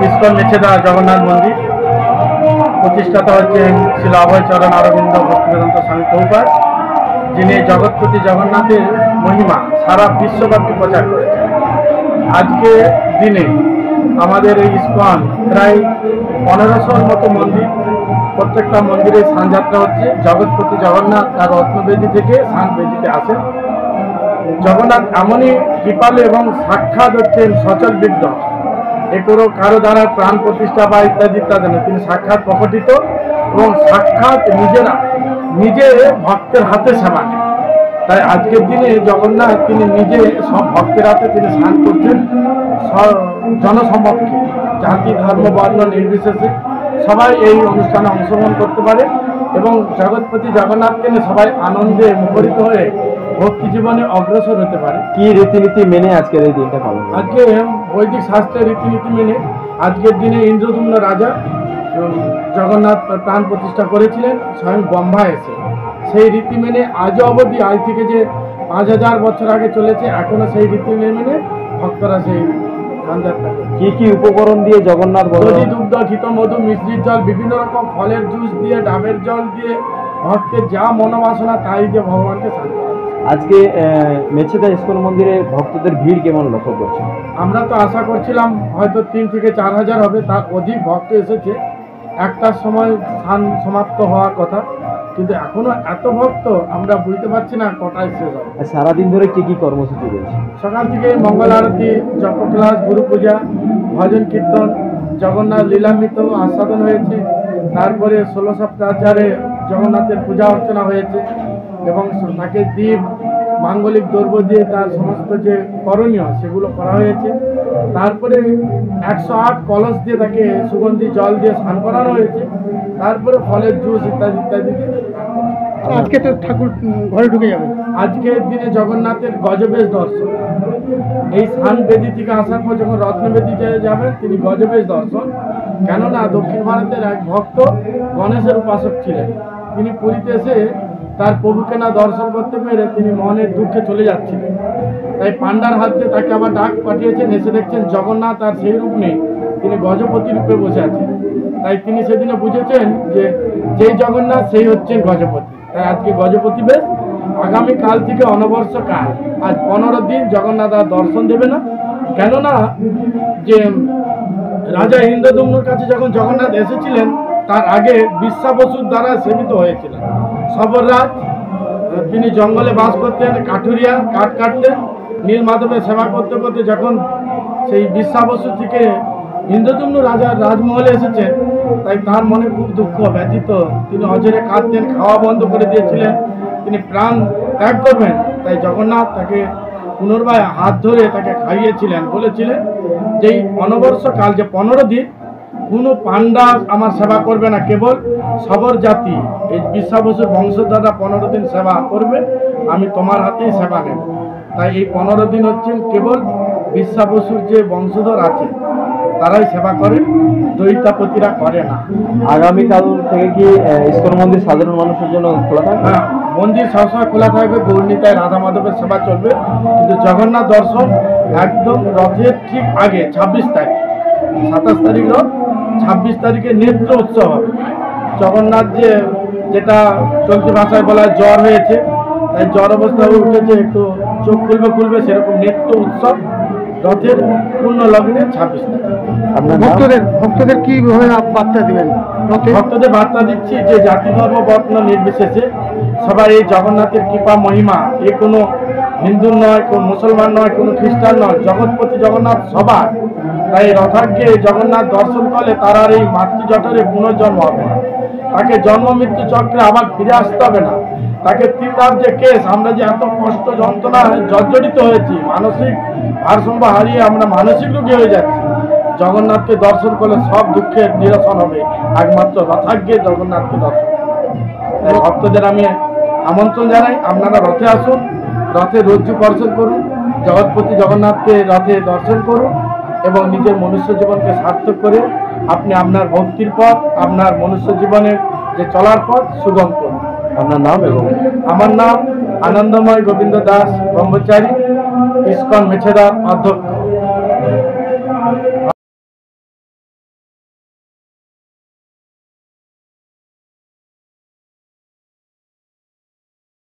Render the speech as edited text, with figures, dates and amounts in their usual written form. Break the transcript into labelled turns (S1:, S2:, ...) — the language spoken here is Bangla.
S1: ইস্কন মেছেদা জগন্নাথ মন্দির। প্রতিষ্ঠাতা হচ্ছেন শ্রী অভয়চরণ অরবিন্দ ভক্তিবেদান্ত স্বামী প্রভুপাদ, যিনি জগৎপতি জগন্নাথের মহিমা সারা বিশ্বব্যাপী প্রচার করেছেন। আজকে দিনে আমাদের এই ইস্কন প্রায় 1500-র মতো মন্দির, প্রত্যেকটা মন্দিরে স্নানযাত্রা হচ্ছে। জগৎপতি জগন্নাথ তার রত্নবেদী থেকে স্নান বেদিতে আসেন। জগন্নাথ এমনই কৃপালু এবং সাক্ষাৎ হচ্ছেন সচল বিগ্রহ, এ কারো দ্বারা প্রাণ প্রতিষ্ঠা বা ইত্যাদি ইত্যাদি না, তিনি সাক্ষাৎ প্রকটিত এবং সাক্ষাৎ নিজে ভক্তের হাতে সেবা নেন। তাই আজকের দিনে জগন্নাথ তিনি নিজে সব ভক্তের হাতে তিনি স্নান করছেন। জনসমক্ষে জাতি ধর্ম বর্ণ নির্বিশেষে সবাই এই অনুষ্ঠানে অংশগ্রহণ করতে পারে এবং জগৎপতি জগন্নাথকে নিয়ে সবাই আনন্দে মুখরিত হয়ে ভক্তি জীবনে অগ্রসর হতে পারে।
S2: কি রীতিনীতি মেনে আজকের এই দিনটা পালন?
S1: আজকে বৈদিক শাস্ত্রের রীতিনীতি মেনে আজকের দিনে ইন্দ্রদুম্ন রাজা জগন্নাথ প্রাণ প্রতিষ্ঠা করেছিলেন স্বয়ং ব্রহ্মা এসে। সেই রীতি মেনে আজও অবধি, আজ থেকে যে 5000 বছর আগে চলেছে, এখনো সেই রীতি মেনে ভক্তরা সেই স্নানযাত্রা করে।
S2: কি কি উপকরণ দিয়ে জগন্নাথ
S1: দধি, দুগ্ধ, ঘিত, মধু, মিশ্রির জল, বিভিন্ন রকম ফলের জুস দিয়ে, ডাবের জল দিয়ে, ভক্তের যা মনোবাসনা তাই দিয়ে ভগবানকে স্নান করা।
S2: আজকে মেছেদা ইস্কন মন্দিরে ভক্তদের ভিড় কেমন লক্ষ্য করছে?
S1: আমরা তো আশা করছিলাম হয়তো 3 থেকে 4000 হবে, তার অধিক ভক্ত এসেছে। 1টার সময় স্নান সমাপ্ত হওয়ার কথা, কিন্তু এখনো এত ভক্ত আমরা বুঝতে পারছি না কটায় শেষ হবে।
S2: সারাদিন ধরে কি কি কর্মসূচি রয়েছে?
S1: সকাল থেকে মঙ্গল আরতি, জপ ক্লাস, গুরু পূজা, ভজন কীর্তন, জগন্নাথ লীলামৃত আস্বাদন হয়েছে। তারপরে 16 সপ্তাহাচারে জগন্নাথের পূজা অর্চনা হয়েছে এবং তাকে দীপ মাঙ্গলিক দ্রব্য দিয়ে তার সমস্ত যে করণীয় সেগুলো করা হয়েছে। তারপরে 108 কলস দিয়ে তাকে সুগন্ধি জল দিয়ে স্নান করানো হয়েছে। তারপরে ফলের জুস ইত্যাদি ইত্যাদি।
S3: আজকে তো ঠাকুর ঘরে ঢুকে যাবে।
S1: আজকের দিনে জগন্নাথের গজবেশ দর্শন, এই স্নান বেদি থেকে আসার পর যখন রত্নবেদিতে যাবেন তিনি গজবেশ দর্শন। কেননা দক্ষিণ ভারতের এক ভক্ত গণেশের উপাসক ছিলেন, তিনি পুরীতে এসে তার প্রভুকে না দর্শন করতে পেরে তিনি মনের দুঃখে চলে যাচ্ছিলেন। তাই পান্ডার হাত দিয়ে তাকে আবার ডাক পাঠিয়েছেন, এসে দেখছেন জগন্নাথ আর সেই রূপ নেই, তিনি গজপতি রূপে বসে আছেন। তাই তিনি সেদিনে বুঝেছেন যে যেই জগন্নাথ সেই হচ্ছেন গজপতি। তাই আজকে গজপতি বেশ, আগামীকাল থেকে অনবর্ষ কাল, আজ 15 দিন জগন্নাথ আর দর্শন দেবে না। কেননা যে রাজা ইন্দ্রদুম্নর কাছে যখন জগন্নাথ এসেছিলেন তার আগে বিশ্বাবসুর দ্বারা সেবিত হয়েছিলেন। সবররাজ তিনি জঙ্গলে বাস করতেন, কাঠুরিয়া কাঠ কাটতেন, নীলমাধবের সেবা করতে করতে যখন সেই বিশ্বাবসু থেকে ইন্দ্রদুম্ন রাজার রাজমহলে এসেছেন, তাই তার মনে খুব দুঃখ ব্যথিত, তিনি অজরে কাঁদতেন, খাওয়া বন্ধ করে দিয়েছিলেন, তিনি প্রাণ ত্যাগ করবেন। তাই জগন্নাথ তাকে পুনর্বার হাত ধরে তাকে খাইয়েছিলেন, বলেছিলেন যে এই অনবর্ষ কাল যে 15 দিন কোনো পান্ডা আমার সেবা করবে না, কেবল সবর জাতি এই বিশ্বাবসুর বংশধররা 15 দিন সেবা করবে, আমি তোমার হাতেই সেবা নেব। তাই এই 15 দিন হচ্ছেন কেবল বিশ্বাবসুর যে বংশধর আছে তারাই সেবা করে, দৈতাপতিরা করে না।
S2: আগামীকাল থেকে কি ইস্কন মন্দির সাধারণ মানুষের জন্য খোলা থাকবে?
S1: হ্যাঁ, মন্দির সবসময় খোলা থাকবে, গৌরনীতায় রাধা মাধবের সেবা চলবে, কিন্তু জগন্নাথ দর্শন একদম রথের ঠিক আগে 26 তারিখ, 27 তারিখ রথ, 26 তারিখে নেত্র উৎসব হবে। জগন্নাথ যেটা চলতি ভাষায় বলা জ্বর হয়েছে, তাই জ্বর অবস্থা হয়ে উঠেছে, একটু চোখ খুলবে সেরকম নেত্র উৎসব রথের পূর্ণ লগ্নে 26 তারিখ।
S3: ভক্তদের কিভাবে বার্তা দিবেন?
S1: ভক্তদের বার্তা দিচ্ছি যে জাতি ধর্ম বর্ণ নির্বিশেষে সবাই এই জগন্নাথের কৃপা মহিমা, এ কোনো হিন্দু নয়, কোনো মুসলমান নয়, কোনো খ্রিস্টান নয়, জগৎপতি জগন্নাথ সবার। তাই রথাগ্যে জগন্নাথ দর্শন করলে তার আর এই মাতৃজঠরে পুনর্জন্ম হবে না, তাকে জন্ম মৃত্যু চক্রে আবার ফিরে আসতে হবে না, তাকে তীর্থার যে কেস, আমরা যে এত কষ্ট যন্ত্রণা জর্জরিত হয়েছি, মানসিক ভারসাম্য হারিয়ে আমরা মানসিক রোগী হয়ে যাচ্ছি, জগন্নাথকে দর্শন করলে সব দুঃখের নিরসন হবে, একমাত্র রথাগ্যে জগন্নাথকে দর্শন। তাই ভক্তদের আমি আমন্ত্রণ জানাই, আপনারা রথে আসুন, রথে রজ্জু দর্শন করুন, জগৎপতি জগন্নাথকে রথে দর্শন করুন এবং নিজের মনুষ্য জীবনকে সার্থক করে আপনি আপনার ভক্তির পথ, আপনার মনুষ্য জীবনের যে চলার পথ সুগম করুন।
S2: আপনার নাম? এবং
S1: আমার নাম আনন্দময় গোবিন্দ দাস ব্রহ্মচারী, ইস্কন মেছেদা অধ্যক্ষ।